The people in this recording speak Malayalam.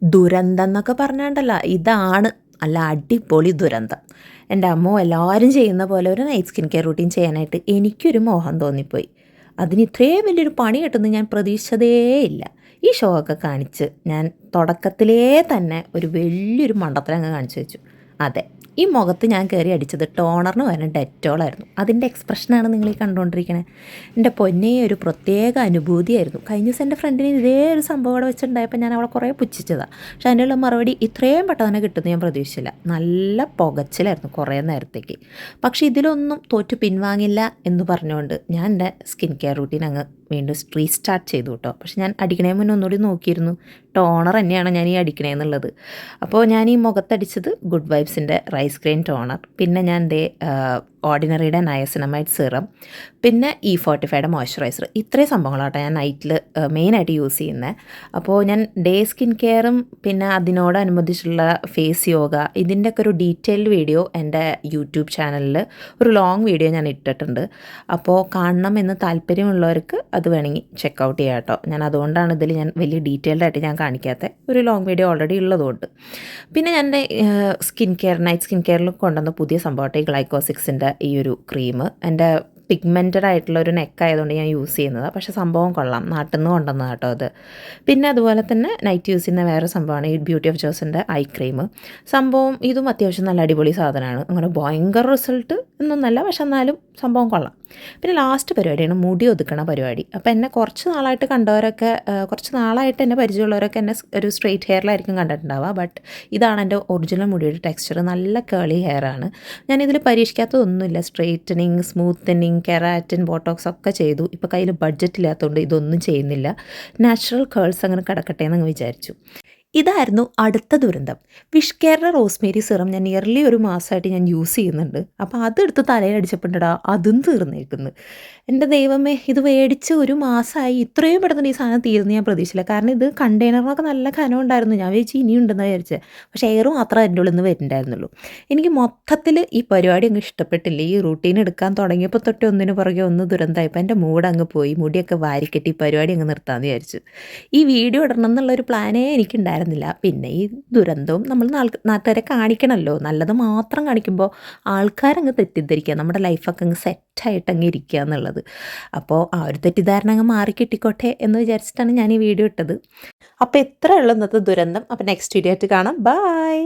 ദുരന്തം എന്നൊക്കെ പറഞ്ഞാണ്ടല്ല, ഇതാണ് അല്ല അടിപൊളി ദുരന്തം. എൻ്റെ അമ്മോ എല്ലാവരും ചെയ്യുന്ന പോലെ ഒരു നൈറ്റ് സ്കിൻ കെയർ റൂട്ടീൻ ചെയ്യാനായിട്ട് എനിക്കൊരു മോഹം തോന്നിപ്പോയി. അതിന് ഇത്രയും വലിയൊരു പണി കിട്ടുമെന്ന് ഞാൻ പ്രതീക്ഷിച്ചതേയില്ല. ഈ ഷോ ഒക്കെ കാണിച്ച് ഞാൻ തുടക്കത്തിലേ തന്നെ ഒരു വലിയൊരു മണ്ടത്തരം അങ്ങ് കാണിച്ചു വെച്ചു. അതെ, ഈ മുഖത്ത് ഞാൻ കയറി അടിച്ചത് ടോണറിന് പകരം ഡെറ്റോളായിരുന്നു. അതിൻ്റെ എക്സ്പ്രഷനാണ് നിങ്ങൾ ഈ കണ്ടുകൊണ്ടിരിക്കണേ. എൻ്റെ പൊന്നേ, ഒരു പ്രത്യേക അനുഭൂതിയായിരുന്നു. കഴിഞ്ഞ ദിവസം എൻ്റെ ഫ്രണ്ടിന് ഇതേ ഒരു സംഭവം അവിടെ വെച്ചിട്ടുണ്ടായപ്പോൾ ഞാൻ അവളെ കുറേ പുച്ഛിച്ചതാണ്. പക്ഷേ അതിനുള്ള മറുപടി ഇത്രയും പെട്ടെന്ന് കിട്ടുമെന്ന് ഞാൻ പ്രതീക്ഷിച്ചില്ല. നല്ല പുകച്ചിലായിരുന്നു കുറേ നേരത്തേക്ക്. പക്ഷേ ഇതിലൊന്നും തോറ്റു പിൻവാങ്ങില്ല എന്ന് പറഞ്ഞുകൊണ്ട് ഞാൻ എൻ്റെ സ്കിൻ കെയർ റൂട്ടീൻ അങ്ങ് വീണ്ടും റീസ്റ്റാർട്ട് ചെയ്തു കേട്ടോ. പക്ഷെ ഞാൻ അടിക്കണേ മുന്നേ ഒന്നുകൂടി നോക്കിയിരുന്നു, ടോണർ തന്നെയാണ് ഞാൻ ഈ അടിക്കണേന്നുള്ളത്. അപ്പോൾ ഞാൻ ഈ മുഖത്തടിച്ചത് ഗുഡ് വൈബ്സിൻ്റെ റൈസ് ഗ്രെയിൻ ടോണർ, പിന്നെ ഞാൻ ഓർഡിനറിയുടെ നയസിനമൈഡ് സിറം, പിന്നെ E45യുടെ മോയ്സ്ചറൈസർ. ഇത്രയും സംഭവങ്ങളാട്ടോ ഞാൻ നൈറ്റിൽ മെയിനായിട്ട് യൂസ് ചെയ്യുന്നത്. അപ്പോൾ ഞാൻ ഡേ സ്കിൻ കെയറും പിന്നെ അതിനോടനുബന്ധിച്ചുള്ള ഫേസ് യോഗ ഇതിൻ്റെയൊക്കെ ഒരു ഡീറ്റെയിൽഡ് വീഡിയോ എൻ്റെ യൂട്യൂബ് ചാനലിൽ ഒരു ലോങ് വീഡിയോ ഞാൻ ഇട്ടിട്ടുണ്ട്. അപ്പോൾ കാണണം എന്ന് താല്പര്യമുള്ളവർക്ക് അത് വേണമെങ്കിൽ ചെക്കൗട്ട് ചെയ്യാം കേട്ടോ. ഞാൻ അതുകൊണ്ടാണ് ഇതിൽ ഞാൻ വലിയ ഡീറ്റെയിൽഡായിട്ട് ഞാൻ കാണിക്കാത്ത ഒരു ലോങ് വീഡിയോ ഓൾറെഡി ഉള്ളതുകൊണ്ട്. പിന്നെ ഞാൻ എൻ്റെ സ്കിൻ കെയർ നൈറ്റ് സ്കിൻ കെയറിൽ കൊണ്ടുവന്ന പുതിയ സംഭവമായിട്ട് ഈ ഗ്ലൈക്കോസിക്സിൻ്റെ ഈ ഒരു ക്രീം. എൻ്റെ പിഗ്മെൻറ്റഡ് ആയിട്ടുള്ള ഒരു നെക്കായതുകൊണ്ട് ഞാൻ യൂസ് ചെയ്യുന്നത്. പക്ഷേ സംഭവം കൊള്ളാം, നാട്ടിൽ നിന്ന് കൊണ്ടുവന്നത് കേട്ടോ അത്. പിന്നെ അതുപോലെ തന്നെ നൈറ്റ് യൂസ് ചെയ്യുന്ന വേറെ സംഭവമാണ് ഈ ബ്യൂട്ടി ഓഫ് ജോസിൻ്റെ ഐ ക്രീം. സംഭവം ഇതും അത്യാവശ്യം നല്ല അടിപൊളി സാധനമാണ്. അങ്ങനെ ഭയങ്കര റിസൾട്ട് എന്നൊന്നല്ല, പക്ഷെ എന്നാലും സംഭവം കൊള്ളാം. പിന്നെ ലാസ്റ്റ് പരിപാടിയാണ് മുടി ഒതുക്കണ പരിപാടി. അപ്പോൾ എന്നെ കുറച്ച് നാളായിട്ട് കണ്ടവരൊക്കെ, കുറച്ച് നാളായിട്ട് എന്നെ പരിചയമുള്ളവരൊക്കെ എന്നെ ഒരു സ്ട്രെയിറ്റ് ഹെയറിലായിരിക്കും കണ്ടിട്ടുണ്ടാവുക. ബട്ട് ഇതാണ് എൻ്റെ ഒറിജിനൽ മുടിയുടെ ടെക്സ്ചർ. നല്ല കേളി ഹെയറാണ്. ഞാനിതിൽ പരീക്ഷിക്കാത്തതൊന്നുമില്ല. സ്ട്രെയിറ്റനിങ്, സ്മൂത്തനിങ്, കെരാറ്റിൻ, ബോട്ടോക്സ് ഒക്കെ ചെയ്തു. ഇപ്പോൾ കയ്യിൽ ബഡ്ജറ്റ് ഇല്ലാത്തതുകൊണ്ട് ഇതൊന്നും ചെയ്യുന്നില്ല. നാച്ചുറൽ കേൾസ് അങ്ങനെ കിടക്കട്ടെ എന്നങ്ങ് വിചാരിച്ചു. ഇതായിരുന്നു അടുത്ത ദുരന്തം. വിഷ് കെയറിൻ്റെ റോസ്മേരി സിറം ഞാൻ നിയർലി ഒരു മാസമായിട്ട് ഞാൻ യൂസ് ചെയ്യുന്നുണ്ട്. അപ്പോൾ അതെടുത്ത് തലയിലടിച്ചപ്പോഴാ അതും തീർന്നേക്കുന്നു. എൻ്റെ ദൈവമേ, ഇത് മേടിച്ച് ഒരു മാസമായി, ഇത്രയും പെട്ടെന്ന് ഈ സാധനം തീർന്ന് ഞാൻ പ്രതീക്ഷിച്ചില്ല. കാരണം ഇത് കണ്ടെയ്നറിനൊക്കെ നല്ല കനം ഉണ്ടായിരുന്നു. ഞാൻ വിചാരിച്ചു ഇനിയുണ്ടെന്ന് വിചാരിച്ചത്. പക്ഷേ എയർ മാത്രമേ എൻ്റെ ഉള്ളിൽ നിന്ന് വരുന്നുണ്ടായിരുന്നുള്ളൂ. എനിക്ക് മൊത്തത്തിൽ ഈ പരിപാടി അങ്ങ് ഇഷ്ടപ്പെട്ടില്ല. ഈ റൂട്ടീൻ എടുക്കാൻ തുടങ്ങിയപ്പോൾ തൊട്ട് ഒന്നിനു പുറകെ ഒന്ന് ദുരന്തമായപ്പോൾ എൻ്റെ മൂഡ് അങ്ങ് പോയി. മുടിയൊക്കെ വാരിക്കെട്ടി പരിപാടി അങ്ങ് നിർത്താമെന്ന് വിചാരിച്ചു. ഈ വീഡിയോ ഇടണം എന്നുള്ളൊരു പ്ലാനേ എനിക്കുണ്ടായിരുന്നില്ല. പിന്നെ ഈ ദുരന്തവും നമ്മൾ നാട്ടുകാരെ കാണിക്കണമല്ലോ. നല്ലത് മാത്രം കാണിക്കുമ്പോൾ ആൾക്കാരങ്ങ് തെറ്റിദ്ധരിക്കുക, നമ്മുടെ ലൈഫൊക്കെ അങ്ങ് സെറ്റായിട്ട് അങ്ങ് ഇരിക്കുക എന്നുള്ളത്. അപ്പോൾ ആ ഒരു തെറ്റിദ്ധാരണ അങ്ങ് മാറി കിട്ടിക്കോട്ടെ എന്ന് വിചാരിച്ചിട്ടാണ് ഞാൻ ഈ വീഡിയോ ഇട്ടത്. അപ്പോൾ ഇത്ര ഉള്ളൂ ഇന്നത്തെ ദുരന്തം. അപ്പോൾ നെക്സ്റ്റ് വീഡിയോ ആയിട്ട് കാണാം. ബൈ.